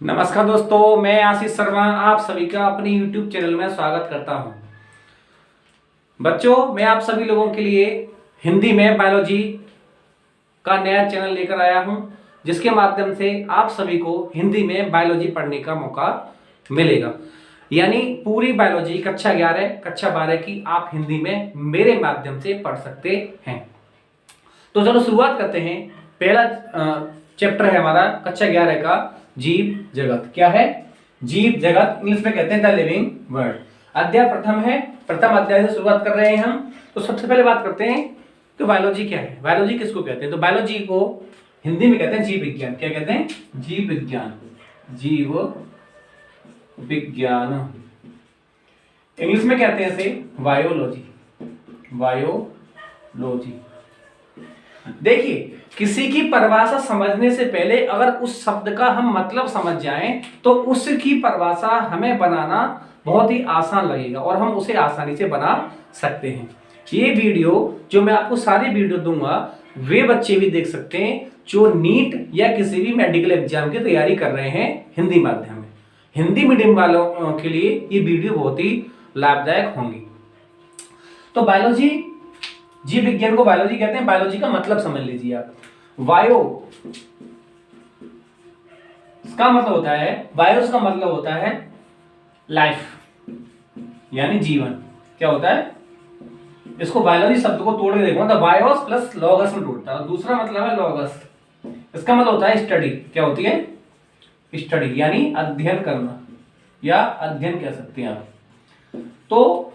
नमस्कार दोस्तों, मैं आशीष शर्मा आप सभी का अपने YouTube चैनल में स्वागत करता हूं। बच्चों, मैं आप सभी लोगों के लिए हिंदी में बायोलॉजी का नया चैनल लेकर आया हूं, जिसके माध्यम से आप सभी को हिंदी में बायोलॉजी पढ़ने का मौका मिलेगा। यानी पूरी बायोलॉजी कक्षा 11 कक्षा 12 की आप हिंदी में मेरे माध्यम से पढ़ सकते हैं। तो चलो शुरुआत करते हैं। पहला चैप्टर है हमारा कक्षा 11 का जीव जगत। क्या है? जीव जगत, इंग्लिश में कहते हैं द लिविंग वर्ल्ड। अध्याय प्रथम है, प्रथम अध्याय से शुरुआत कर रहे हैं हम। तो सबसे पहले बात करते हैं कि बायोलॉजी क्या है, बायोलॉजी किसको कहते हैं। तो बायोलॉजी को हिंदी में कहते हैं जीव विज्ञान। क्या कहते हैं? जीव विज्ञान। जीव विज्ञान। इंग्लिश में कहते हैं इसे बायोलॉजी। बायोलॉजी। देखिए, किसी की परिभाषा समझने से पहले अगर उस शब्द का हम मतलब समझ जाएं तो उसकी परिभाषा हमें बनाना बहुत ही आसान लगेगा और हम उसे आसानी से बना सकते हैं। ये वीडियो जो मैं आपको सारी वीडियो दूंगा वे बच्चे भी देख सकते हैं जो नीट या किसी भी मेडिकल एग्जाम की तैयारी कर रहे हैं हिंदी माध्यम में। हिंदी मीडियम वालों के लिए ये वीडियो बहुत ही लाभदायक होंगी। तो बायोलॉजी, जीव विज्ञान को बायोलॉजी कहते हैं। बायोलॉजी का मतलब समझ लीजिए आप। बायो इसका मतलब होता है, बायो का मतलब होता है लाइफ यानी जीवन। क्या होता है? इसको बायोलॉजी शब्द को तोड़ के देखो तो बायोस प्लस लॉगस में टूटता है। दूसरा मतलब है लॉगस, इसका मतलब होता है स्टडी। क्या होती है? स्टडी यानी अध्ययन करना या अध्ययन कह सकते हैं आप। तो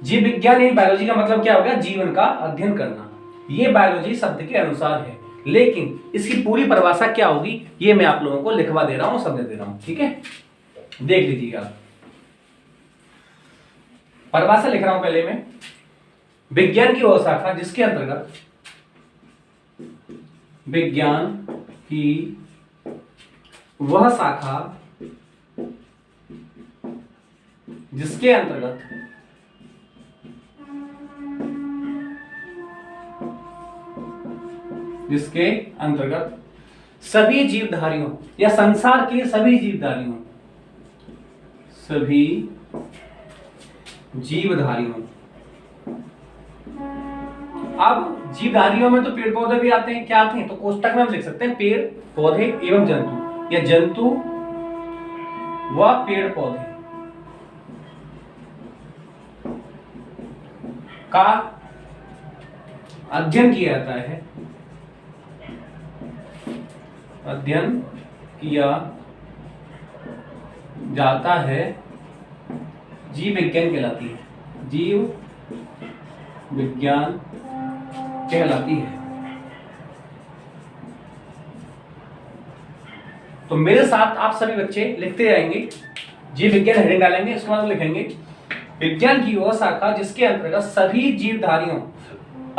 जीव विज्ञान यानी बायोलॉजी का मतलब क्या हो गया? जीवन का अध्ययन करना। ये बायोलॉजी शब्द के अनुसार है, लेकिन इसकी पूरी परिभाषा क्या होगी ये मैं आप लोगों को लिखवा दे रहा हूं, समझ दे रहा हूं। ठीक है, देख लीजिएगा। परिभाषा लिख रहा हूं पहले मैं। विज्ञान की वह शाखा जिसके अंतर्गत, विज्ञान की वह शाखा जिसके अंतर्गत सभी जीवधारियों या संसार के सभी जीवधारियों, अब जीवधारियों में तो पेड़ पौधे भी आते हैं। क्या आते हैं? तो कोष्टक में हम लिख सकते हैं पेड़ पौधे एवं जंतु, या जंतु व पेड़ पौधे का अध्ययन किया जाता है। अध्ययन किया जाता है, जीव विज्ञान कहलाती है। जीव विज्ञान कहलाती है। तो मेरे साथ आप सभी बच्चे लिखते जाएंगे। जीव विज्ञान हेडिंग डालेंगे, उसके बाद लिखेंगे विज्ञान की वह शाखा जिसके अंतर्गत सभी जीवधारियों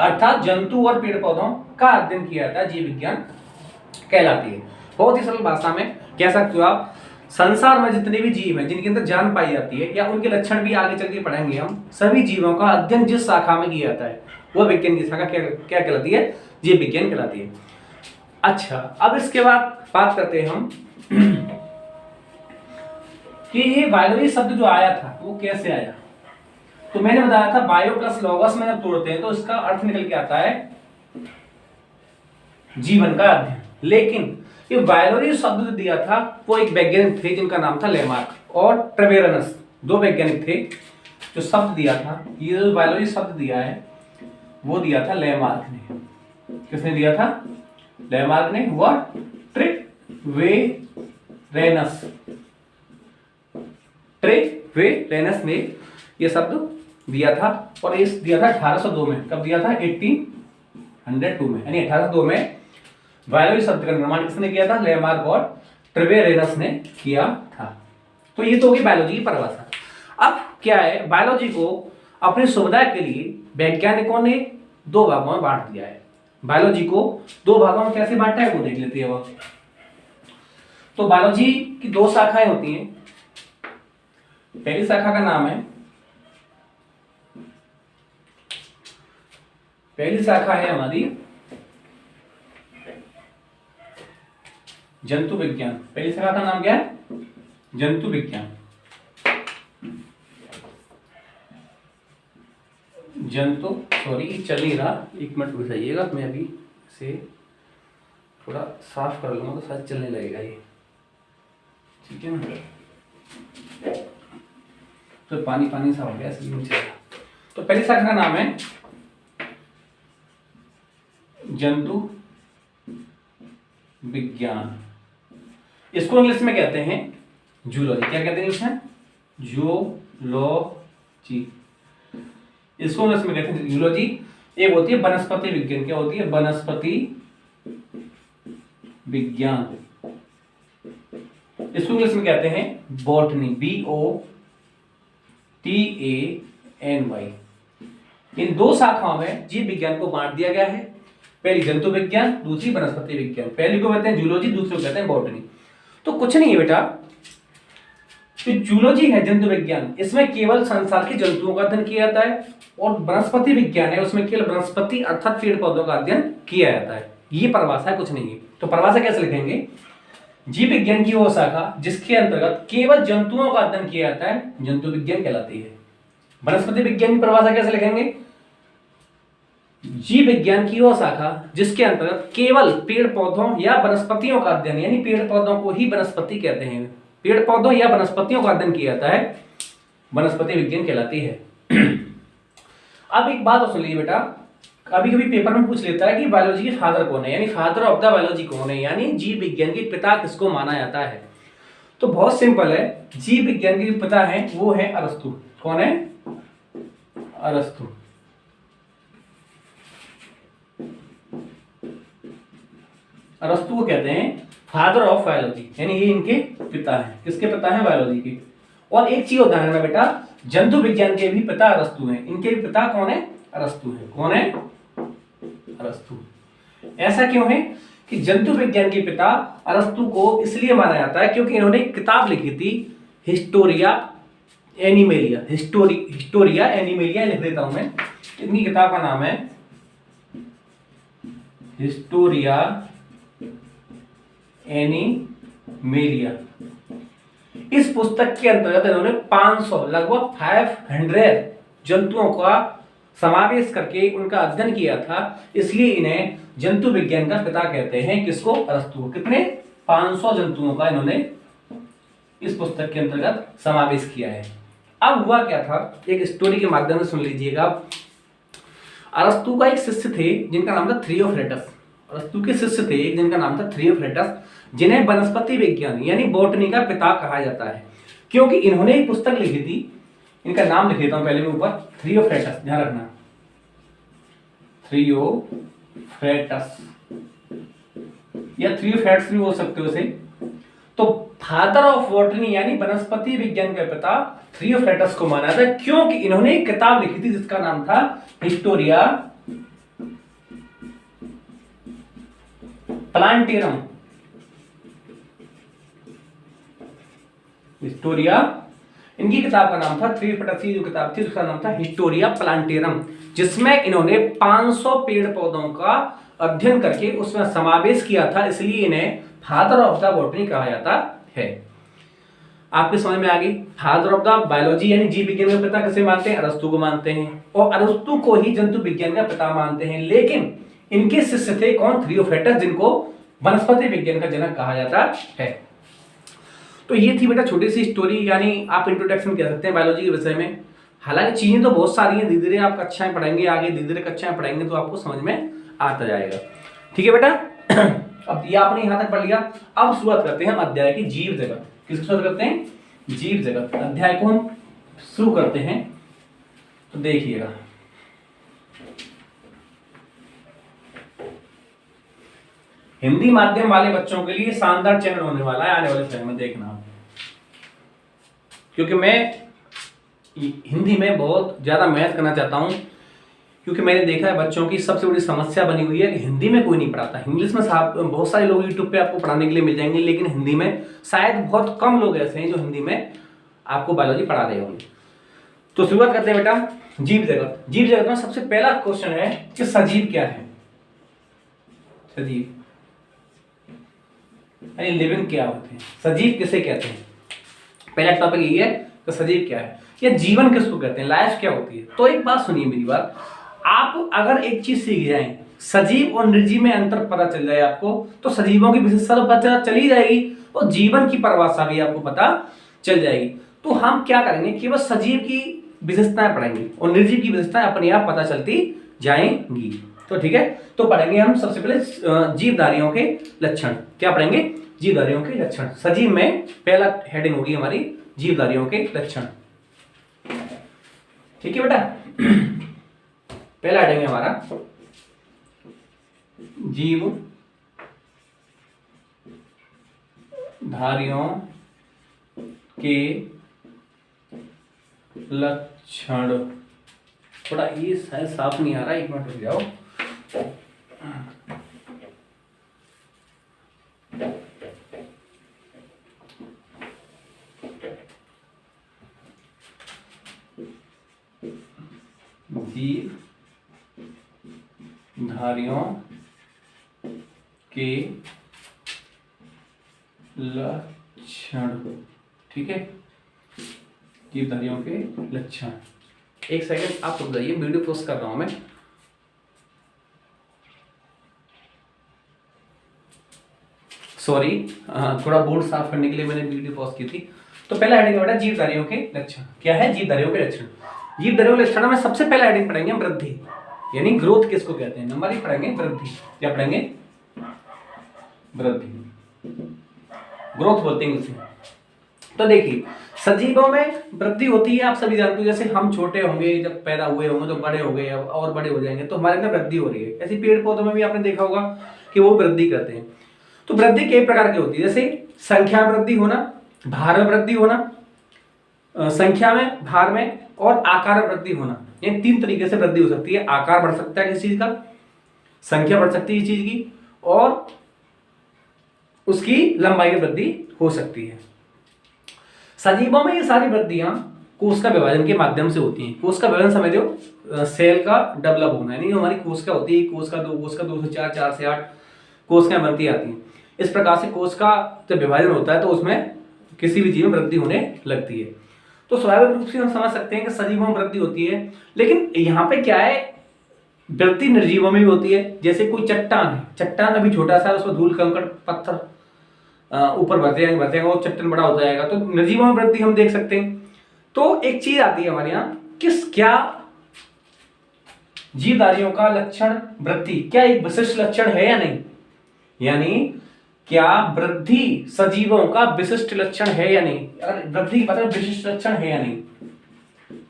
अर्थात जंतु और पेड़ पौधों का अध्ययन किया जाता है, जीव विज्ञान कहलाती है। बहुत ही सरल भाषा में कह सकते हो आप, संसार में जितने भी जीव हैं जिनके अंदर जान पाई जाती है या उनके लक्षण भी आगे चल के पढ़ेंगे हम, सभी जीवों का अध्ययन जिस शाखा में किया जाता है वह विज्ञान की शाखा क्या कहलाती है? जीव विज्ञान कहलाती है। अच्छा, अब इसके बाद बात करते हैं हम कि ये बायोलॉजी शब्द जो आया था वो कैसे आया। तो मैंने बताया था बायो प्लस लॉगस में जब तोड़ते हैं तो इसका अर्थ निकल के आता है जीवन का अध्ययन। लेकिन ये बायोलॉजी शब्द जो दिया था वो एक वैज्ञानिक थे जिनका नाम था लेमार्क और ट्रेवेरनस, दो वैज्ञानिक थे जो शब्द दिया था। ये जो बायोलॉजी शब्द दिया है वो दिया था लेमार्क ने। किसने दिया था? लेमार्क ने। हुआ ट्रेवेरनस ने ये शब्द दिया था और इस दिया था 1802 में। कब दिया था? 1802 में, यानी 1802 में बायोलॉजी शब्द का निर्माण किसने किया था? लेमार्क और ट्रेवेरनस ने किया था। तो ये तो होगी बायोलॉजी की परिभाषा। अब क्या है, बायोलॉजी को अपनी सुविधा के लिए वैज्ञानिकों ने दो भागों में बांट दिया है। बायोलॉजी को दो भागों में कैसे बांटा है वो देख लेते हैं। अब तो बायोलॉजी की दो शाखाएं होती हैं। पहली शाखा का नाम है, पहली शाखा है हमारी जंतु विज्ञान। पहली शाखा का नाम क्या है? जंतु विज्ञान। सॉरी चल नहीं रहा, एक मिनट रुक जाइएगा, मैं अभी इसे थोड़ा साफ कर लूंगा तो शायद चलने लगेगा ये, ठीक है ना। तो पानी पानी सा हो गया इसलिए नहीं चल रहा। तो पहली शाखा का नाम है जंतु विज्ञान। इसको इंग्लिश में कहते हैं जूलॉजी। क्या कहते हैं इसमें? जूलॉजी। इसको इंग्लिश में कहते हैं जूलॉजी। एक होती है वनस्पति विज्ञान। क्या होती है? वनस्पति विज्ञान। इसको इंग्लिश में कहते हैं बॉटनी। BOTANY। इन दो शाखाओं में जीव विज्ञान को बांट दिया गया है। पहली जंतु विज्ञान, दूसरी वनस्पति विज्ञान। पहली को कहते हैं जूलॉजी, दूसरे को कहते हैं बॉटनी। तो कुछ नहीं है बेटा, तो जूलॉजी है जंतु विज्ञान, इसमें केवल संसार के जंतुओं का अध्ययन किया जाता है। और वनस्पति विज्ञान है, उसमें केवल वनस्पति अर्थात पेड़ पौधों का अध्ययन किया जाता है। ये परिभाषा है, कुछ नहीं है। तो परिभाषा कैसे लिखेंगे? जीव विज्ञान की वो शाखा जिसके अंतर्गत केवल जंतुओं का अध्ययन किया जाता है जंतु विज्ञान कहलाती है। वनस्पति विज्ञान की परिभाषा कैसे लिखेंगे? जीव विज्ञान की वो शाखा जिसके अंतर्गत केवल पेड़ पौधों या वनस्पतियों का अध्ययन, यानी पेड़ पौधों को ही वनस्पति कहते हैं, पेड़ पौधों या वनस्पतियों का अध्ययन किया जाता है, वनस्पति विज्ञान कहलाती है। अब एक बात और सुन लीजिए बेटा, कभी कभी पेपर में पूछ लेता है कि बायोलॉजी के फादर कौन है, यानी फादर ऑफ द बायोलॉजी कौन है, यानी जीव विज्ञान के पिता किसको माना जाता है। तो बहुत सिंपल है, जीव विज्ञान के पिता है वो है अरस्तु। कौन है? अरस्तु। अरस्तु को कहते हैं फादर ऑफ बायोलॉजी, यानी ये इनके पिता हैं। किसके पिता हैं? बायोलॉजी के। और एक चीज ध्यान रखना बेटा, जंतु विज्ञान के भी पिता अरस्तु हैं। इनके भी पिता कौन है? अरस्तु है। कौन है? अरस्तु। ऐसा क्यों है कि जंतु विज्ञान के पिता अरस्तु को इसलिए माना जाता है क्योंकि इन्होंने एक किताब लिखी थी, हिस्टोरिया एनिमेलिया। हिस्टोरिया एनिमेलिया लिख देता हूं मैं। इनकी किताब का नाम है हिस्टोरिया एनिमेलिया। इस पुस्तक के अंतर्गत इन्होंने 500 लगभग 500 जंतुओं का समावेश करके उनका अध्ययन किया था, इसलिए इन्हें जंतु विज्ञान का पिता कहते हैं। किसको? अरस्तु को। कितने? 500 जंतुओं का इन्होंने इस पुस्तक के अंतर्गत समावेश किया है। अब हुआ क्या था, एक स्टोरी के माध्यम से सुन लीजिएगा। अरस्तु का एक शिष्य थे जिनका नाम था थ्रियोफ्रेटस। अरस्तु के शिष्य थे जिनका नाम था थ्रियोफ्रेटस, जिन्हें वनस्पति विज्ञान यानी बॉटनी का पिता कहा जाता है, क्योंकि इन्होंने एक पुस्तक लिखी थी। इनका नाम लिख देता हूं पहले मैं ऊपर, थ्रियोफ्रेटस, ध्यान रखना, थ्रियोफ्रेटस या थ्रियोफ्रेट्स भी बोल सकते हो इसे। तो फादर ऑफ बॉटनी यानी वनस्पति विज्ञान का पिता थ्रियोफ्रेटस को माना था, क्योंकि इन्होंने एक किताब लिखी थी जिसका नाम था हिस्टोरिया प्लांटेरम। हिस्टोरिया, इनकी किताब का नाम था थ्रियोफ्रेटस की जो किताब थी उसका नाम था हिस्टोरिया प्लांटेरम, जिसमें इन्होंने 500 पेड़ पौधों का अध्ययन करके उसमें समावेश किया था, इसलिए इन्हें फादर ऑफ द बॉटनी कहा जाता है। आपके समझ में आ गई? फादर ऑफ द बायोलॉजी यानी जीव विज्ञान का पिता किसे मानते हैं? अरस्तु को मानते हैं, और अरस्तु को ही जंतु विज्ञान का पिता मानते हैं। लेकिन इनके शिष्य थे कौन? थ्रियोफ्रेटस, जिनको वनस्पति विज्ञान का जनक कहा जाता है। तो ये थी बेटा छोटी सी स्टोरी, यानी आप इंट्रोडक्शन कह सकते हैं बायोलॉजी के विषय में। हालांकि चीजें तो बहुत सारी हैं, धीरे धीरे आप कक्षाएं पढ़ेंगे, आगे धीरे धीरे कक्षाएं पढ़ेंगे तो आपको समझ में आता जाएगा। ठीक है बेटा, अब ये आपने यहां तक पढ़ लिया। अब शुरुआत करते हैं हम अध्याय की जीव जगत। किसकी शुरुआत करते हैं? जीव जगत अध्याय को हम शुरू करते हैं। तो देखिएगा, हिंदी माध्यम वाले बच्चों के लिए शानदार चैनल होने वाला है आने वाले समय में, देखना। क्योंकि मैं हिंदी में बहुत ज्यादा मेहनत करना चाहता हूं, क्योंकि मैंने देखा है बच्चों की सबसे बड़ी समस्या बनी हुई है कि हिंदी में कोई नहीं पढ़ाता। इंग्लिश में बहुत सारे लोग यूट्यूब पे आपको पढ़ाने के लिए मिल जाएंगे, लेकिन हिंदी में शायद बहुत कम लोग ऐसे हैं जो हिंदी में आपको बायोलॉजी पढ़ा रहे होंगे। तो शुरुआत करते हैं बेटा जीव जगत। जीव जगत में सबसे पहला क्वेश्चन है कि सजीव क्या है? सजीव यानी लिविंग क्या होते हैं, सजीव किसे कहते हैं। पहला टॉपिक ये है कि सजीव क्या है या जीवन किसको कहते हैं, लाइफ क्या होती है। तो एक बात सुनिए मेरी बात, आप अगर एक चीज सीख जाएं, सजीव और निर्जीव में अंतर पता चल जाए आपको, तो सजीवों की विशेषता पता चली जाएगी और जीवन की परिभाषा भी आपको पता चल जाएगी। तो हम क्या करेंगे, केवल सजीव की विशेषताएं पढ़ेंगे और निर्जीव की विशेषताएं अपने आप पता चलती जाएंगी। तो ठीक है, तो पढ़ेंगे हम सबसे पहले जीवधारियों के लक्षण। क्या पढ़ेंगे, जीवधारियों के लक्षण। सजीव में पहला हेडिंग होगी हमारी जीवधारियों के लक्षण। ठीक है बेटा, पहला हेडिंग है हमारा जीव धारियों के लक्षण। थोड़ा ये शायद साफ नहीं आ रहा, एक मिनट रुक जाओ। जीव धारियों के लक्षण। ठीक है, जीवधारियों के लक्षण। एक सेकंड आप रुक जाइए, वीडियो पोस्ट कर रहा हूं मैं। सॉरी, थोड़ा बोर्ड साफ करने के लिए मैंने वीडियो पोस्ट की थी। तो पहला हेडिंग बेटा जीवधारियों के लक्षण। क्या है, जीवधारियों के लक्षण। जीवधारियों के लक्षण में सबसे पहला हेडिंग पढ़ेंगे वृद्धि, यानी ग्रोथ किसको कहते हैं। नंबर 1 पढ़ेंगे वृद्धि। क्या पढ़ेंगे, वृद्धि, ग्रोथ बोलते हैं उसे। तो देखिए सजीवों में वृद्धि होती है, आप सभी जानते हो। जैसे हम छोटे होंगे, जब पैदा हुए होंगे तो बड़े हो गए, अब और बड़े हो जाएंगे तो हमारे अंदर वृद्धि हो रही है। ऐसे पेड़ पौधों में भी आपने देखा होगा कि वो वृद्धि करते हैं। तो वृद्धि कई प्रकार की होती है, जैसे संख्या में वृद्धि होना, भार में वृद्धि होना, संख्या में, भार में और आकार में वृद्धि होना। ये 3 तरीके से वृद्धि हो सकती है। आकार बढ़ सकता है किसी चीज का, संख्या बढ़ सकती है इस चीज की, और उसकी लंबाई में वृद्धि हो सकती है। सजीवों में ये सारी वृद्धियां कोश का विभाजन के माध्यम से होती हैं। कोश का विभाजन समझ लो, सेल का डेवलप होना, यानी हमारी कोशिका होती है, कोश का 2 से 4, 4 से 8 कोशिकाएं बनती आती हैं। इस प्रकार से कोश का जब विभाजन होता है तो उसमें किसी भी जीव में वृद्धि होने लगती है। तो स्वाभाविक रूप से हम समझ सकते हैं कि सजीवों में वृद्धि होती है। लेकिन यहाँ पे क्या है, वृद्धि निर्जीवों में भी होती है। जैसे कोई चट्टान है, चट्टान अभी छोटा सा है, उसमें धूल कंकड़ पत्थर ऊपर भरते जाएंगे वो चट्टान बड़ा हो जाएगा, तो निर्जीवों में वृद्धि हम देख सकते हैं। तो एक चीज आती है हमारे यहाँ, क्या जीवधारियों का लक्षण वृद्धि क्या एक विशिष्ट लक्षण है या नहीं, यानी क्या वृद्धि सजीवों का विशिष्ट लक्षण है या नहीं। अगर वृद्धि की बात करें विशिष्ट लक्षण है या नहीं,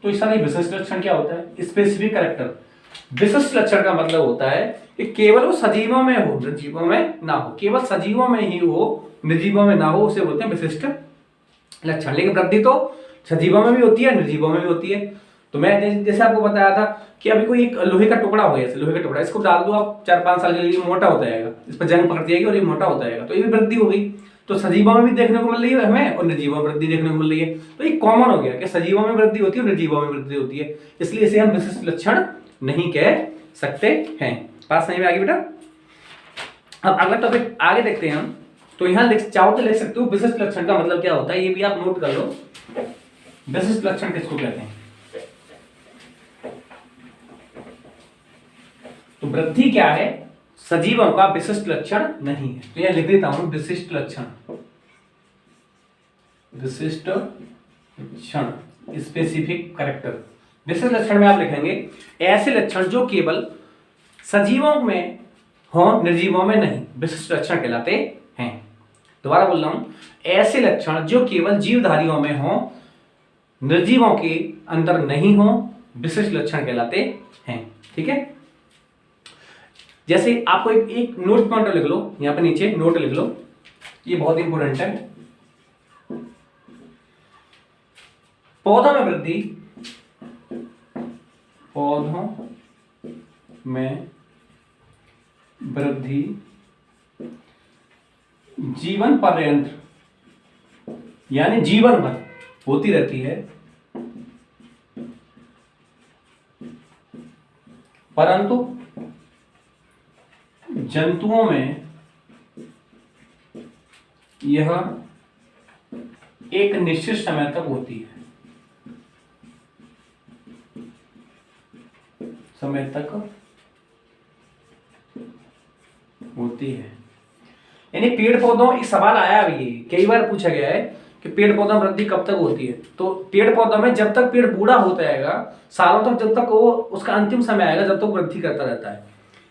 तो इसका विशिष्ट लक्षण क्या होता है, स्पेसिफिक कैरेक्टर। विशिष्ट लक्षण का मतलब होता है कि केवल वो सजीवों में हो, निर्जीवों में ना हो। केवल सजीवों में ही हो, निर्जीवों में ना हो, उसे बोलते हैं विशिष्ट लक्षण। लेकिन वृद्धि तो सजीवों में भी होती है, निर्जीवों में भी होती है। तो मैं जैसे आपको बताया था कि अभी कोई एक लोहे का टुकड़ा हो, जैसे लोहे का टुकड़ा, इसको डाल दो आप 4-5 साल के लिए, मोटा होता जाएगा, इस पर जंग पकड़ जाएगी और ये मोटा होता जाएगा, तो ये भी वृद्धि हो गई। तो सजीवों में भी देखने को मिल रही है हमें और निर्जीवों में वृद्धि देखने को मिल रही है। तो ये कॉमन हो गया कि सजीवों में वृद्धि होती है और निर्जीवों में वृद्धि होती है, इसलिए इसे हम विशिष्ट लक्षण नहीं कह सकते हैं। बात समझ में आ गई बेटा। अब अगला टॉपिक आगे देखते हैं हम। तो यहां चाहो तो लिख सकते हो विशिष्ट लक्षण का मतलब क्या होता है, ये भी आप नोट कर लो। विशिष्ट लक्षण किसको कहते हैं, तो वृद्धि क्या है, सजीवों का विशिष्ट लक्षण नहीं है। तो यह लिख देता हूं विशिष्ट लक्षण, विशिष्ट लक्षण, स्पेसिफिक कैरेक्टर। विशिष्ट लक्षण में आप लिखेंगे ऐसे लक्षण जो केवल सजीवों में हो, निर्जीवों में नहीं, विशिष्ट लक्षण कहलाते हैं। दोबारा बोल रहा हूं, ऐसे लक्षण जो केवल जीवधारियों में हो, निर्जीवों के अंदर नहीं हो, विशिष्ट लक्षण कहलाते हैं। ठीक है, जैसे आपको एक नोट पॉइंट लिख लो, यहां पे नीचे नोट लिख लो, ये बहुत इंपॉर्टेंट है। पौधों में वृद्धि, पौधों में वृद्धि जीवन पर्यंत, यानी जीवन भर होती रहती है, परंतु जंतुओं में यह एक निश्चित समय तक होती है, समय तक होती है। यानी पेड़ पौधों, एक सवाल आया अभी, कई बार पूछा गया है कि पेड़ पौधों में वृद्धि कब तक होती है। तो पेड़ पौधों में जब तक पेड़ बूढ़ा होता जाएगा, सालों तक, जब तक वो उसका अंतिम समय आएगा, जब तक वृद्धि करता रहता है।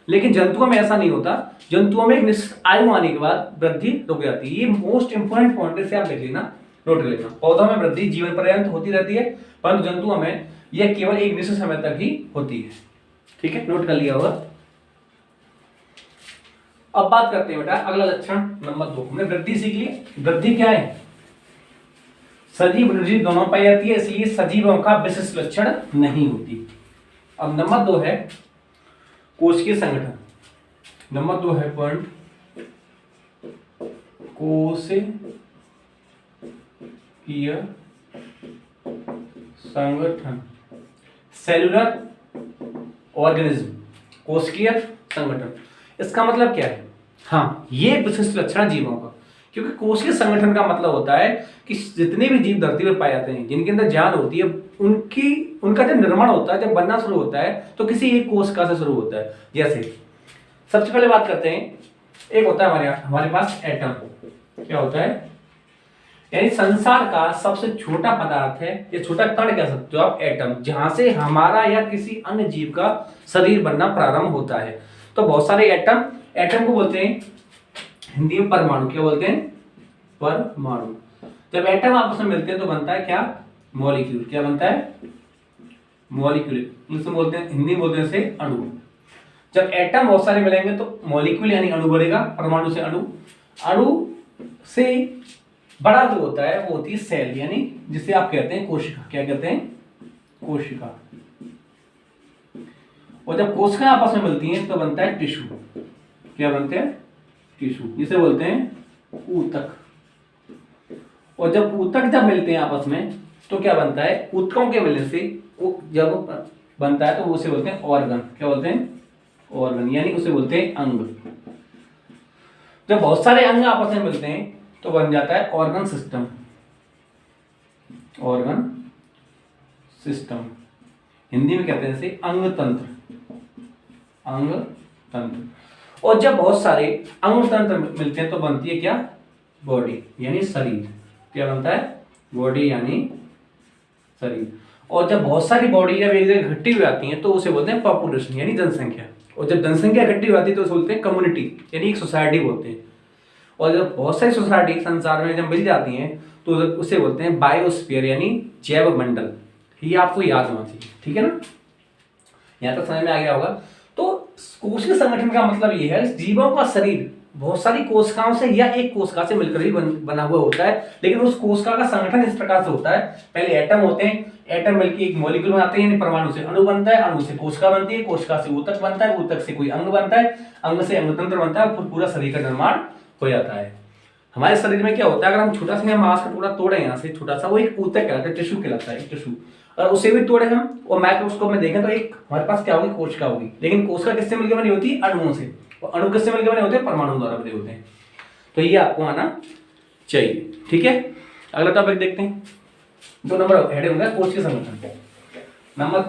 लेकिन जंतुओं में ऐसा नहीं होता। जंतुओं में एक निश्चित आयु आने के बाद वृद्धि रुक जाती है। ये मोस्ट इंपोर्टेंट पॉइंट से आप लिख लेना, नोट कर लेना। पौधों में वृद्धि जीवन पर्यंत होती रहती है, परंतु जंतुओं में यह केवल एक निश्चित समय तक ही होती है। ठीक है, नोट कर लिया होगा। अब बात करते हैं बेटा अगला लक्षण नंबर 2। हमने वृद्धि सीख ली। वृद्धि क्या है? सजीव निर्जीव दोनों पाई जाती है, इसलिए सजीवों का विशिष्ट लक्षण नहीं होती। अब नंबर 2 है कोशिकीय संगठन। नंबर 2 है पॉइंट कोशिकीय संगठन, सेल्यूलर ऑर्गेनिज्म, कोशिकीय संगठन। इसका मतलब क्या है? हाँ, ये विशिष्ट लक्षण जीवों का, क्योंकि कोशिकीय संगठन का मतलब होता है कि जितने भी जीव धरती पर पाए जाते हैं, जिनके अंदर जान होती है, उनका जब निर्माण होता है, जब बनना शुरू होता है, तो किसी एक कोशिका से शुरू होता है। जैसे सबसे पहले बात करते हैं, एक होता है हमारे पास एटम। क्या होता है? यानी संसार का सबसे छोटा पदार्थ है, या छोटा कण कह सकते हो आप, एटम, जहां से हमारा या किसी अन्य जीव का शरीर बनना प्रारंभ होता है। तो बहुत सारे एटम को बोलते हैं हिंदी में परमाणु। क्या बोलते हैं? परमाणु। जब एटम आपस में मिलते हैं तो बनता है क्या? मॉलिक्यूल। क्या बनता है? मॉलिक्यूल। इंग्लिश में बोलते हैं, हिंदी में बोलते हैं इसे अणु। जब एटम बहुत सारे मिलेंगे तो मॉलिक्यूल यानी अणु बढ़ेगा, परमाणु से अणु। अणु से बड़ा जो होता है वो होती है सेल, यानी जिसे आप कहते हैं कोशिका। क्या कहते हैं? कोशिका। और जब कोशिकाएं आपस में मिलती हैं तो बनता है टिश्यू। क्या बनते हैं? टिश्यू, जिसे बोलते हैं ऊतक। और जब ऊतक जब मिलते हैं आपस में तो क्या बनता है? ऊतकों के मिलने से जब बनता है तो उसे बोलते हैं ऑर्गन। क्या बोलते हैं? ऑर्गन, यानी उसे बोलते हैं अंग। जब बहुत सारे अंग आपस में मिलते हैं तो बन जाता है organ system. Organ system, Hindi में कहते हैं इसे अंग तंत्र। अंग तंत्र। और जब बहुत सारे अंग तंत्र मिलते हैं तो बनती है क्या? बॉडी, यानी शरीर। क्या बनता है? बॉडी यानी शरीर। और जब बहुत सारी बॉडी जब एक जगह इकट्ठी हो जाती हैं तो उसे बोलते हैं पॉपुलेशन, यानी जनसंख्या। और जब जनसंख्या इकट्ठी हो जाती है तो उसे बोलते हैं कम्युनिटी, यानी एक सोसाइटी बोलते हैं। और जब बहुत सारी सोसाइटी संसार में जब मिल जाती हैं तो उसे बोलते हैं बायोस्फीयर, यानी जैव मंडल। ये आपको याद होना चाहिए, ठीक है ना? यहाँ तक समझ में आ गया होगा। तो कोशिकीय संगठन का मतलब ये है जीवों का शरीर बहुत सारी कोशिकाओं से या एक कोशिका से मिलकर ही बना हुआ होता है, लेकिन उस कोशिका का संगठन इस प्रकार से होता है। पहले एटम होते हैं, एटम मिलकर एक मॉलिक्यूल बनाते हैं, यानी परमाणु से अणु बनता है, अणु से कोशिका बनती है, कोशिका से ऊतक बनता है, ऊतक से कोई अंग बनता है, अंग से अंगतंत्र बनता है, फिर पूरा शरीर का निर्माण हो जाता है। हमारे शरीर में क्या होता है? अगर हम छोटा सा मांस का टुकड़ा तोड़े यहाँ से, छोटा सा, वो एक ऊतक कहलाता है, टिश्यू कहलाता है, टिश्यू। और उसे भी तोड़े हम और माइक्रोस्कोप में देखें तो एक हमारे पास क्या होगी? कोशिका होगी। लेकिन कोशिका किससे मिलकर बनी होती है? अणुओं से। और अणु किससे मिलकर बने होते हैं? परमाणु द्वारा बने होते हैं। तो ये आपको आना चाहिए, ठीक है? अगला टॉपिक देखते हैं। 2 नंबर हेड होगा कोशिकीय संगठन। नंबर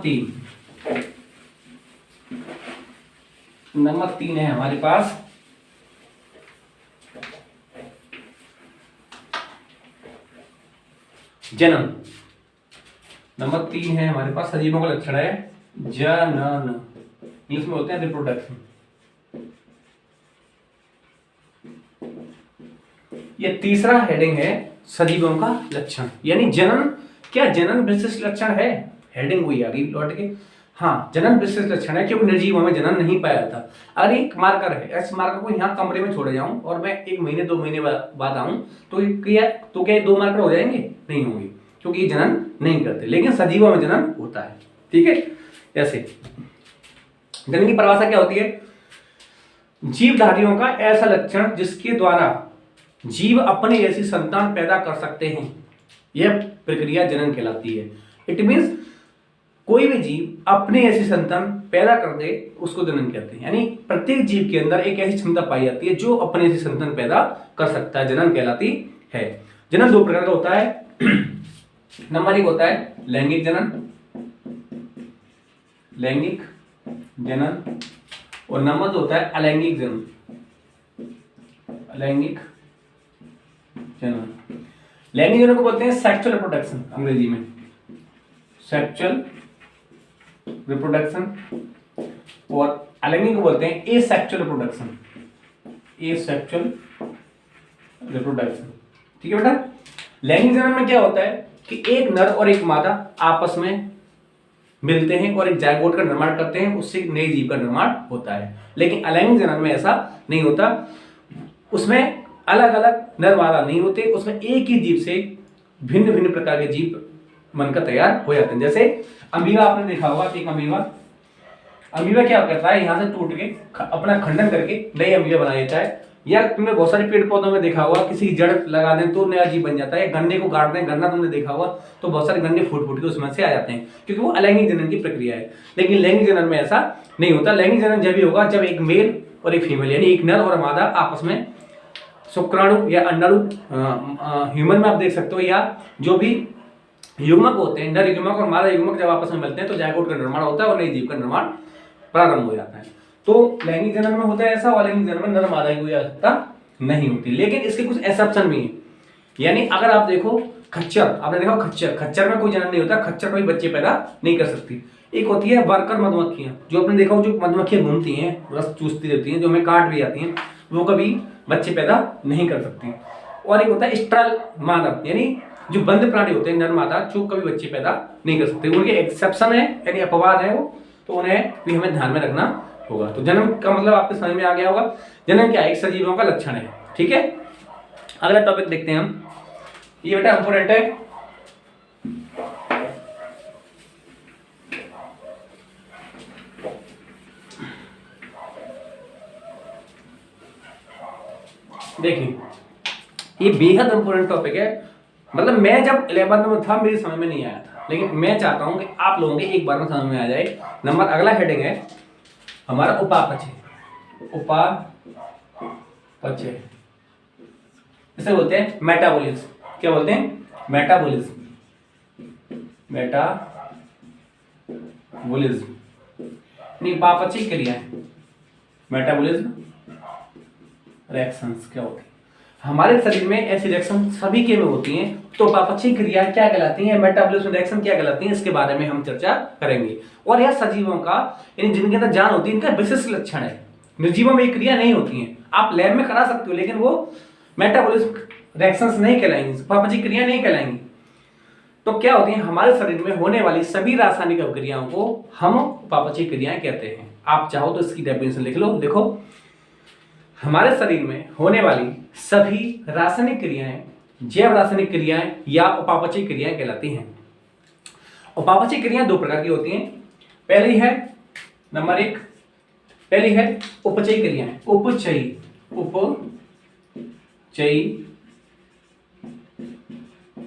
3 है हमारे पास जनन। नंबर 3 है हमारे पास सजीवों का लक्षण है जनन, इंग्लिश में बोलते हैं रिप्रोडक्शन। ये तीसरा हेडिंग है सजीवों का लक्षण, यानी जनन। क्या जनन विशिष्ट लक्षण है? हेडिंग हुई आ गई लौट के। हाँ, जनन विशिष्ट लक्षण है, क्योंकि निर्जीवों में जनन नहीं पाया जाता। अगर एक मार्कर है, इस मार्कर को यहाँ कमरे में छोड़ जाऊं और मैं 1 महीने 2 महीने बाद आऊं तो क्या 2 मार्कर हो जाएंगे? नहीं होंगे, क्योंकि ये जनन नहीं करते। लेकिन सजीवों में जनन होता है, ठीक है? ऐसे जनन की परिभाषा क्या होती है? जीवधारियों का ऐसा लक्षण जिसके द्वारा जीव अपने जैसी संतान पैदा कर सकते हैं, यह प्रक्रिया जनन कहलाती है। इट मीन्स कोई भी जीव अपने ऐसी संतान पैदा कर दे उसको जनन कहते हैं। यानी प्रत्येक जीव के अंदर एक ऐसी क्षमता पाई जाती है जो अपने ऐसी संतान पैदा कर सकता है, जनन कहलाती है। जनन दो प्रकार का होता है। नंबर एक होता है लैंगिक जनन, लैंगिक जनन, और नंबर दो होता है अलैंगिक जनन, अलैंगिक जनन। लैंगिक जनन को बोलते हैं सेक्सुअल रिप्रोडक्शन, अंग्रेजी में सेक्सुअल रिप्रोडक्शन, और अलैंगिक को बोलते हैं एसेक्सुअल रिप्रोडक्शन, एसेक्सुअल रिप्रोडक्शन। ठीक है बेटा। लैंगिक जनन में क्या होता है कि एक नर और एक मादा आपस में मिलते हैं और एक जायगोट का निर्माण करते हैं, उससे नए जीव का निर्माण होता है। लेकिन अलैंगिक जनन में ऐसा नहीं होता, उसमें अलग अलग नर मादा नहीं होते, उसमें एक ही जीव से भिन्न भिन्न प्रकार के जीव बनकर तैयार हो जाते हैं। जैसे अमीबा आपने देखा होगा, एक अमीबा क्या करता है, यहाँ से टूट के अपना खंडन करके नई अमीबा बना देता है। या तुमने बहुत सारे पेड़ पौधों में देखा होगा, किसी जड़ लगा दें तो नया जीव बन जाता है। गन्ने को काट दें, गन्ना तुमने देखा होगा तो बहुत सारे गन्ने फूट फूट के उसमें से आ जाते हैं, क्योंकि वो अलैंगिक जनन की प्रक्रिया है। लेकिन लैंगिक जनन में ऐसा नहीं होता। लैंगिक जनन जब भी होगा जब एक मेल और एक फीमेल यानी एक नर और मादा आपस में शुक्राणु या अंडाणु, ह्यूमन में आप देख सकते हो, या जो भी युग्मक होते हैं, नर युग्मक और मादा युग्मक जब आपस में मिलते हैं तो जायगोट का निर्माण होता है और नए जीव का निर्माण प्रारंभ हो जाता है। तो लैंगिक जनन में होता है ऐसा, और लैंगिक जनन में नर मादा की कोई आवश्यकता नहीं होती। लेकिन इसके कुछ एक्सेप्शन भी हैं। यानी अगर आप देखो खच्चर, आपने देखा खच्चर में कोई जनन नहीं होता, खच्चर कोई बच्चे पैदा नहीं कर सकती। एक होती है वर्कर मधुमक्खियां, जो आपने देखा हो, जो मधुमक्खियां घूमती हैं, रस चूसती रहती हैं, जो हमें काट भी जाती हैं, वो कभी बच्चे पैदा नहीं कर सकती। और एक होता है स्ट्रल मानव, यानी जो बंद प्राणी होते हैं नर मादा, जो कभी बच्चे पैदा नहीं कर सकते। उनके एक्सेप्शन है, यानी अपवाद है वो, तो उन्हें भी हमें ध्यान में रखना होगा। तो जन्म का मतलब आपके समझ में आ गया होगा। जन्म क्या है, एक सजीवों का लक्षण है। ठीक है। अगला टॉपिक देखते हैं हम, ये बेटा इंपोर्टेंट है। देखिए ये बेहद इंपोर्टेंट टॉपिक है। मतलब मैं जब 11th में था मेरी समझ में नहीं आया था, लेकिन मैं चाहता हूं कि आप लोगों के एक बार में समझ में आ जाए। नंबर अगला हेडिंग है हमारा उपापचय। उपापचय इसे बोलते हैं मेटाबॉलिज्म। क्या बोलते हैं? मेटाबॉलिज्म। मेटाबॉलिज्म नहीं, उपापचय क्रियाएं, मेटाबॉलिज्म रिएक्शंस क्या होती है हमारे शरीर में। ऐसी रिएक्शन सभी के में होती हैं। तो उपापचय क्रिया क्या कहलाती हैं, मेटाबॉलिज्म रिएक्शन क्या कहलाती हैं, इसके बारे में हम चर्चा करेंगे। और यह सजीवों का, यानी जिनके अंदर जान होती है, इनका विशिष्ट लक्षण है। निर्जीवों में ये क्रिया नहीं होती हैं। आप लैब में करा सकते हो, लेकिन वो मेटाबॉलिज्म रिएक्शंस नहीं कहलाएंगी, उपापचय क्रिया नहीं कहलाएंगी। तो क्या होती है, हमारे शरीर में होने वाली सभी रासायनिक अभिक्रियाओं को हम उपापचय क्रियाएं कहते हैं। आप चाहो तो इसकी डेफिनेशन लिख लो। देखो, हमारे शरीर में होने वाली सभी रासायनिक क्रियाएं जैव रासायनिक क्रियाएं या उपापचय क्रियाएं कहलाती हैं। उपापचय क्रियाएं दो प्रकार की होती हैं। पहली है नंबर 1, पहली है उपचयी क्रियाएं, उपचयी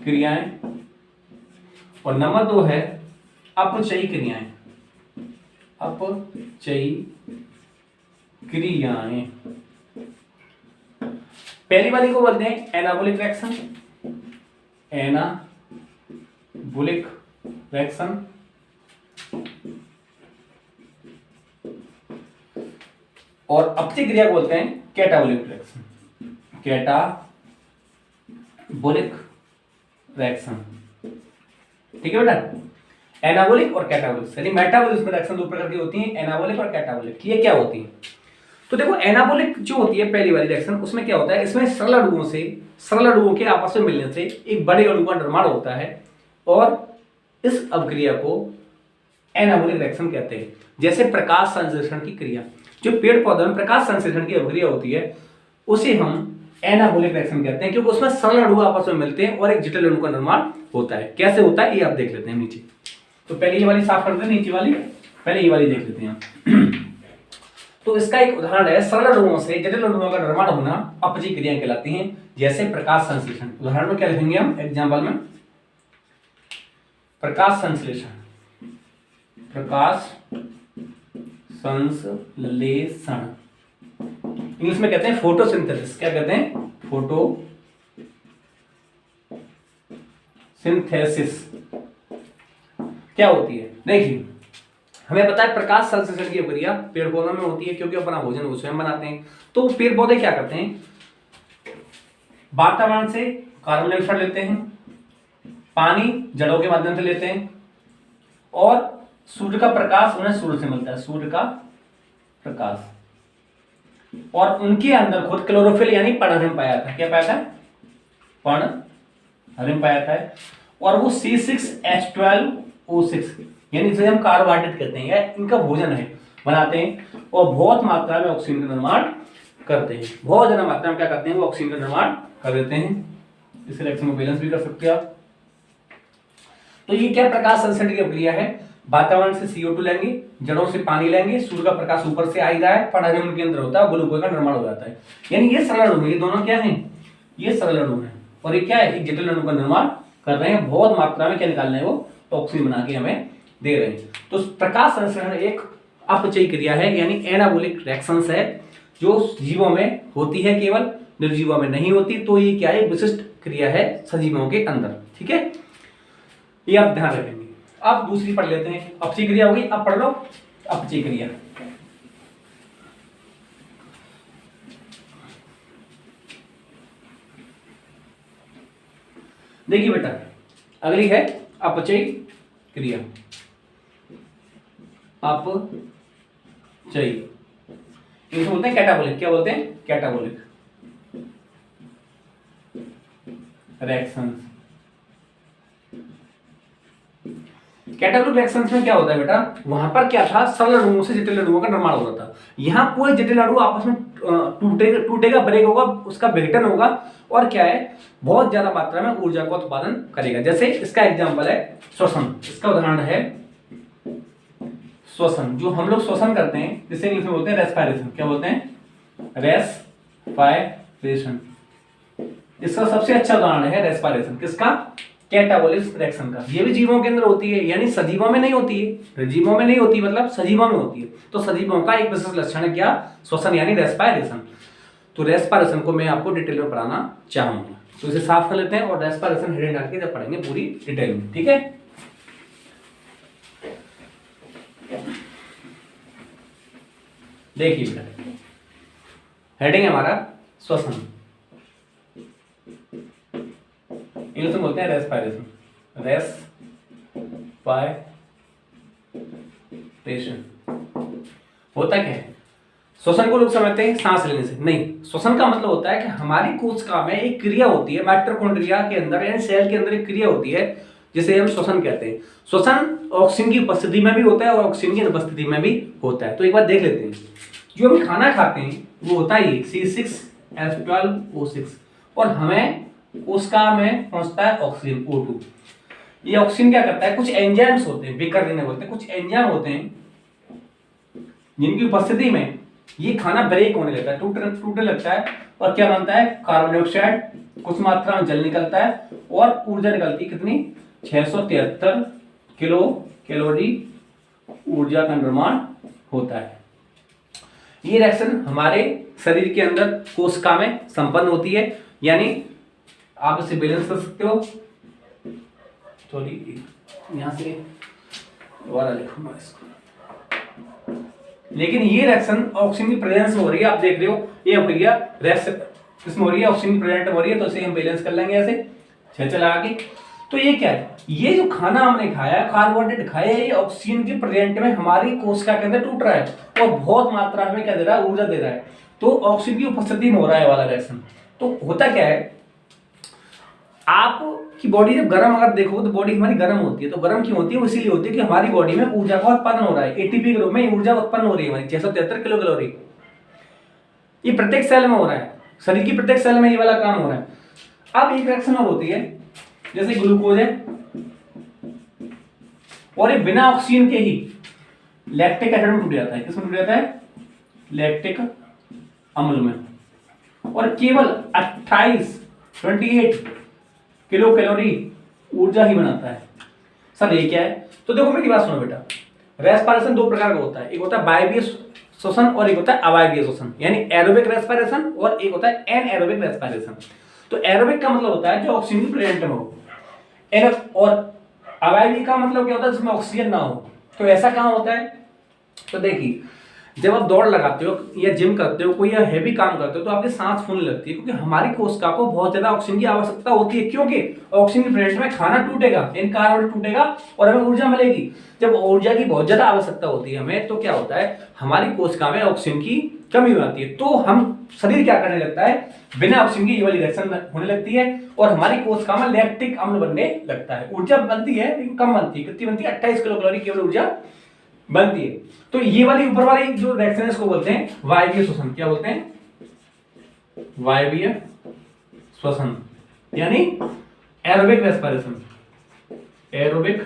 क्रियाएं, और नंबर 2 है अपचयी क्रियाएं, अपचयी क्रियाएं। पहली वाली को बोलते हैं एनाबॉलिक रिएक्शन, एनाबॉलिक रिएक्शन, और अपचयी क्रिया को बोलते हैं कैटाबॉलिक रिएक्शन, कैटाबॉलिक रिएक्शन। ठीक है बेटा। एनाबॉलिक और कैटाबॉलिक, यानी मेटाबॉलिक रिएक्शन दो प्रकार की होती हैं, एनाबॉलिक और कैटाबॉलिक। ये क्या होती है? तो देखो, एनाबॉलिक जो होती है पहली वाली रिएक्शन, उसमें क्या होता है, इसमें सरल अणुओं के आपस में मिलने से एक बड़े अणु का निर्माण होता है, और इस अभिक्रिया को एनाबॉलिक रिएक्शन कहते हैं। जैसे प्रकाश संश्लेषण की क्रिया, जो पेड़ पौधों में प्रकाश संश्लेषण की अभिक्रिया होती है, उसे हम एनाबॉलिक रिएक्शन कहते हैं, क्योंकि उसमें सरल अणु आपस में मिलते हैं और एक जटिल अणु का निर्माण होता है। कैसे होता है ये आप देख लेते हैं नीचे। तो पहले ये वाली साफ करते हैं, नीचे वाली, पहले ये वाली देख लेते हैं। तो इसका एक उदाहरण है, सरल अणुओं से जटिल अणुओं का निर्माण होना अपचयी क्रियाएं कहलाती हैं। जैसे प्रकाश संश्लेषण, उदाहरण में क्या लिखेंगे हम एग्जाम्पल में, प्रकाश संश्लेषण, प्रकाश संश्लेषण, इंग्लिश में कहते हैं फोटोसिंथेसिस। क्या कहते हैं? फोटोसिंथेसिस क्या होती है? देखिए, हमें पता है प्रकाश संश्लेषण की प्रक्रिया पेड़ पौधों में होती है, क्योंकि अपना भोजन वो स्वयं बनाते हैं। तो पेड़ पौधे क्या करते हैं? वातावरण से कार्बन डाइऑक्साइड लेते हैं, पानी जड़ों के माध्यम से लेते हैं, और सूर्य का प्रकाश उन्हें सूर्य से मिलता है, सूर्य का प्रकाश, और उनके अंदर खुद क्लोरोफिल यानी पर्णहरिम पाया जाता है। क्या पाया जाता है? पर्णहरिम पाया जाता है, और वो C6H12O6 यानी जिसे हम कार्बोहाइड्रेट कहते हैं, इनका भोजन है, बनाते हैं, और बहुत मात्रा में ऑक्सीजन का निर्माण करते हैं। बहुत ज्यादा मात्रा में क्या करते हैं? वो ऑक्सीजन का निर्माण कर देते हैं। इस रिएक्शन को बैलेंस भी कर सकते हैं आप। तो ये क्या प्रकाश संश्लेषण की प्रक्रिया है? वातावरण से CO2 लेंगे, जड़ों से पानी लेंगे, सूर्य का प्रकाश ऊपर से आ ही रहा है, पर्णहरिम के अंदर होता है, ग्लूकोज का निर्माण हो जाता है। यानी ये सरल अणु है, ये दोनों क्या हैं? ये सरल अणु है, और ये क्या है? एक जटिल अणु का निर्माण कर रहे हैं। बहुत मात्रा में क्या निकाल रहे हैं? वो ऑक्सीजन बना के हमें दे रहे हैं। तो प्रकाश संश्लेषण एक अपचयी क्रिया है, यानी एनाबॉलिक रिएक्शंस है, जो जीवों में होती है, केवल निर्जीवों में नहीं होती। तो ये क्या है? विशिष्ट क्रिया है सजीवों के अंदर। ठीक है, ये आप ध्यान रखेंगे। अब दूसरी पढ़ लेते हैं। अपचयी क्रिया होगी, अब पढ़ लो अपचयी क्रिया। देखिए बेटा, अगली है अपचयी क्रिया। अपचयी, इनको बोलते हैं कैटाबोलिक। क्या बोलते हैं? Catabolic reactions. कैटाबोलिक रिएक्शंस में क्या होता है बेटा? वहां पर क्या था? सरल अणुओं से जटिल अणुओं का निर्माण हो रहा था। यहाँ कोई जटिल अणु आपस में टूटेगा, ब्रेक होगा, उसका विघटन होगा, और क्या है? बहुत ज्यादा मात्रा में ऊर्जा का उत्पादन करेगा। जैसे इसका एग्जांपल है श्वसन, इसका उदाहरण है श्वसन। जो हम लोग श्वसन करते हैं, जिसे इंग्लिश में बोलते हैं रेस्पिरेशन। क्या बोलते हैं? रेस्पिरेशन। इसका सबसे अच्छा उदाहरण है रेस्पिरेशन। किसका? कैटाबोलिक रिएक्शन का। ये भी जीवों के अंदर होती है, यानी सजीवों में नहीं होती है, निर्जीवों में नहीं होती, मतलब सजीवों में होती है। तो सजीवों का एक विशेष लक्षण है क्या? श्वसन यानी रेस्पिरेशन। तो रेस्पिरेशन को मैं आपको डिटेल में पढ़ाना चाहूंगा, तो इसे साफ कर लेते हैं, और रेस्पिरेशन हेडिंग डाल के जब पढ़ेंगे पूरी डिटेल में। ठीक है, देखिए बेटा, हेडिंग है हमारा श्वसन, इंग्लिश में बोलते हैं रेस्पिरेशन। रेस्पिरेशन होता क्या है? श्वसन को लोग समझते हैं सांस लेने से, नहीं। श्वसन का मतलब होता है कि हमारी कोशिका में एक क्रिया होती है, माइटोकॉन्ड्रिया के अंदर यानी सेल के अंदर एक क्रिया होती है, जिसे हम श्वसन कहते हैं। श्वसन ऑक्सीजन की उपस्थिति में भी होता है और ऑक्सीजन की अनुपस्थिति में भी होता है। तो एक बार देख लेते हैं, जो हम खाना खाते हैं वो होता है C6H12O6, और हमें कोशिका में पहुंचता है ऑक्सीजन O2। ये ऑक्सीजन क्या करता है? कुछ एंजाइम्स होते हैं, विकर्ण बोलते हैं, कुछ एंजाइम होते हैं जिनकी उपस्थिति में ये खाना ब्रेक होने लगता है, टूटने लगता है, और क्या बनता है? कार्बन डाइऑक्साइड, कुछ मात्रा में जल निकलता है, और ऊर्जा निकलती है कितनी? 673 किलो कैलोरी ऊर्जा का निर्माण होता है। ये रिएक्शन हमारे शरीर के अंदर कोशिका में संपन्न होती है, यानी आप इसे बैलेंस कर सकते हो। सॉरी, यहां से दोबारा लिखूंगा इसको। लेकिन ये रिएक्शन ऑक्सीजन की प्रेजेंस में हो रही है, आप देख रहे हो, ये प्रक्रिया किसमें हो रही है? ऑक्सीजन की प्रेजेंट हो रही है, तो इसे हम बैलेंस कर लेंगे ऐसे 6 चला के। तो ये क्या है? ये जो खाना हमने खाया, कार्बोहाइड्रेट खाया, ये ऑक्सीजन की प्रेजेंट में हमारी कोशिका के अंदर टूट रहा है, और बहुत मात्रा में क्या दे रहा है? ऊर्जा दे रहा है। तो ऑक्सीजन की उपस्थिति में हो रहा है वाला रिएक्शन। तो होता क्या है? आपकी बॉडी जब गर्म अगर देखो तो बॉडी हमारी गर्म होती है। तो गर्म क्यों होती है? वो इसीलिए होती है कि हमारी बॉडी में ऊर्जा का उत्पादन हो रहा है, एटीपी के रूप में ऊर्जा उत्पन्न हो रही है हमारी 673 किलो कैलोरी। ये प्रत्येक सेल में हो रहा है, शरीर की प्रत्येक सेल में ये वाला काम हो रहा है। अब एक रिएक्शन और होती है, जैसे ग्लूकोज है, और ये बिना ऑक्सीजन के ही लैक्टिक एसिड में टूट जाता है। किसमें टूट जाता है? लैक्टिक अम्ल में, और केवल 28 किलो कैलोरी ऊर्जा ही बनाता है। सर ये क्या है? तो देखो मेरी बात सुनो बेटा, रेस्पिरेशन दो प्रकार का होता है, एक होता है वायवीय श्वसन और एक होता है अवायवीय श्वसन, यानी एरोबिक रेस्पिरेशन और एक होता है एनएरोबिक रेस्पिरेशन। तो एरोबिक का मतलब होता है जो ऑक्सीजन की प्रेजेंट में हो, और अवायवीय का मतलब क्या होता है जिसमें ऑक्सीजन ना हो। तो ऐसा कहाँ होता है, तो देखिए जब आप दौड़ लगाते हो या जिम करते हो, कोई या हैवी काम करते हो, तो आपकी सांस फूलने लगती है, क्योंकि हमारी कोशिका को बहुत ज्यादा ऑक्सीजन की आवश्यकता होती है, क्योंकि ऑक्सीजन की प्रेजेंट में खाना टूटेगा, कार्बन टूटेगा और हमें ऊर्जा मिलेगी। जब ऊर्जा की बहुत ज्यादा आवश्यकता होती है हमें, तो क्या होता है हमारी कोशिका में ऑक्सीजन की कमी हो जाती है, तो हम शरीर क्या करने लगता है, बिना ऑक्सीजन की ये वाली रिएक्शन होने लगती है और हमारी कोशिका में लैक्टिक अम्ल बनने लगता है। ऊर्जा बनती है लेकिन कम बनती है, कितनी बनती है 28 किलो कैलोरी केवल ऊर्जा बनती है। तो ये वाली ऊपर वाली जो रिएक्शन है इसको बोलते हैं वायवीय श्वसन। क्या बोलते हैं, वायवीय श्वसन, यानी एरोबिक रेस्पिरेशन। एरोबिक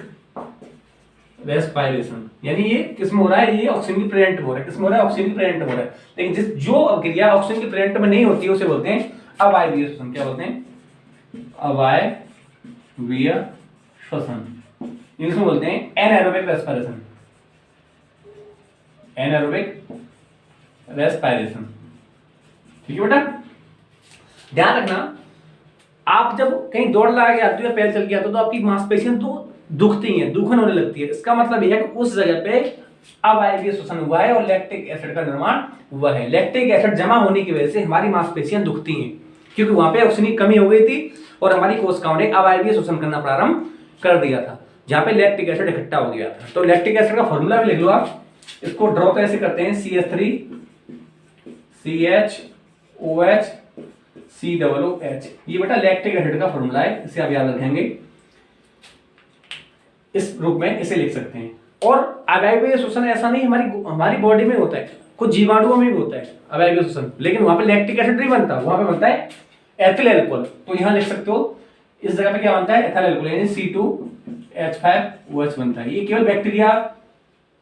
रेस्पिरेशन यानी ये किसमें हो रहा है, ये ऑक्सीजन की प्रेजेंट में हो रहा है, किसमें हो रहा है, ऑक्सीजन की प्रेजेंट में हो रहा है। लेकिन जिस जो क्रिया ऑक्सीजन की प्रेजेंट में नहीं होती है उसे बोलते हैं अवायवीय श्वसन। क्या बोलते हैं, अवायवीय श्वसन। इंग्लिश में बोलते हैं एनएरोबिक रेस्पिरेशन। एनएरोबिक रेस्पिरेशन, ठीक है बेटा। ध्यान रखना, आप जब कहीं दौड़ लगा के आते हो या पैर चल के आते हो तो आपकी मांसपेशियां तो दुखती हैं, दुखन होने लगती है। इसका मतलब यह है कि उस जगह पे अवायवीय श्वसन हुआ है और लैक्टिक एसिड का निर्माण हुआ है। लैक्टिक एसिड जमा होने की वजह से हमारी मांसपेशियां दुखती हैं, क्योंकि वहां पे ऑक्सीजन की कमी हो गई थी और हमारी कोशिकाओं ने अवायवीय श्वसन करना प्रारंभ कर दिया था, जहां पे लैक्टिक एसिड इकट्ठा हो गया था। तो लैक्टिक एसिड का फॉर्मूला भी लिख लो आप, इसको ड्रॉ कैसे करते हैं, CH3 CHOH COOH, ये बेटा लैक्टिक एसिड का फॉर्मूला है, इसे आप याद रखेंगे, इस रूप में इसे लिख सकते हैं। और अवायवीय श्वसन ऐसा नहीं हमारी बॉडी में होता है, कुछ जीवाणुओं में भी होता है अवायवीय श्वसन, लेकिन वहां पे लैक्टिक एसिड नहीं बनता, वहां पे बनता है एथिल अल्कोहल। तो यहां लिख सकते हो इस जगह पे क्या बनता है, एथिल अल्कोहल, यानी C2H5OH बनता है। ये केवल बैक्टीरिया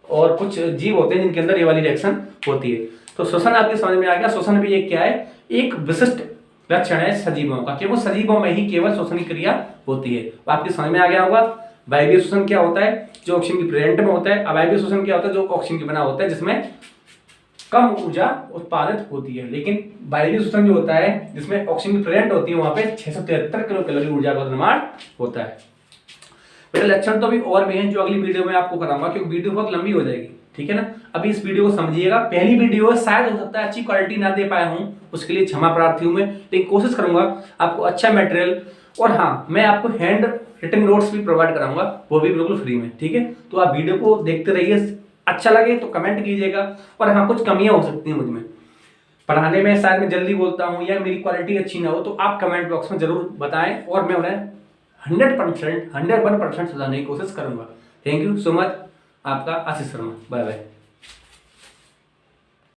और कुछ जीव होते हैं जिनके अंदर ये वाली रिएक्शन होती है। तो श्वसन आपके समझ में आ गया। श्वसन भी एक क्या है, एक विशिष्ट लक्षण है सजीवों का, केवल सजीवों में ही केवल श्वसन की क्रिया होती है। तो आपके समझ में आ गया होगा। वायवीय श्वसन क्या होता है, जो ऑक्सीजन की प्रेजेंट में होता है। अवायवीय श्वसन क्या होता है, जो ऑक्सीजन के बिना होता है, जिसमें कम ऊर्जा उत्पादित होती है। लेकिन वायवीय श्वसन जो होता है जिसमें ऑक्सीजन की प्रेजेंट होती है, वहां पे 673 किलो कैलोरी ऊर्जा का निर्माण होता है। बेटा लक्षण तो अभी और भी हैं जो अगली वीडियो में आपको कराऊंगा, क्योंकि वीडियो बहुत लंबी हो जाएगी, ठीक है ना। अभी इस वीडियो को समझिएगा, पहली वीडियो है, शायद हो सकता है अच्छी क्वालिटी ना दे पाया हूं, उसके लिए क्षमा प्रार्थी हूं मैं, लेकिन कोशिश करूंगा आपको अच्छा मटेरियल, और हाँ मैं आपको हैंड रिटन नोट्स भी प्रोवाइड कराऊंगा, वो भी बिल्कुल फ्री में, ठीक है। तो आप वीडियो को देखते रहिए, अच्छा लगे तो कमेंट कीजिएगा। और हाँ कुछ कमियां हो सकती हैं मुझ में पढ़ाने में, शायद मैं जल्दी बोलता हूँ या मेरी क्वालिटी अच्छी ना हो, तो आप कमेंट बॉक्स में जरूर बताएं और मैं उन्हें 101% सुधारने की कोशिश करूंगा। थैंक यू सो मच, आपका आशीष शर्मा, बाय बाय।